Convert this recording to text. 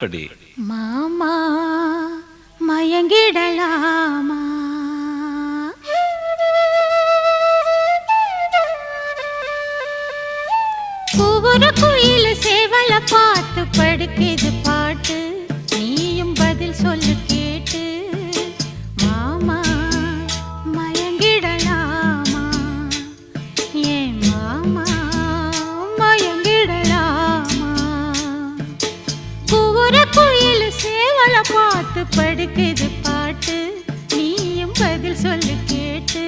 படி மாமா மயங்கிடலாமா? ஒவ்வொரு குயில் சேவல பார்த்து படுக்குது பாட்டு, நீயும் பதில் சொல்லு கேட்டு. மாமா மயங்கிடலாமா? ஏன் மாமா மயங்கிடலாமா? ஒவ்வொரு குயில் சேவல பார்த்து படுக்குது பாட்டு, நீயும் பதில் சொல்லு கேட்டு.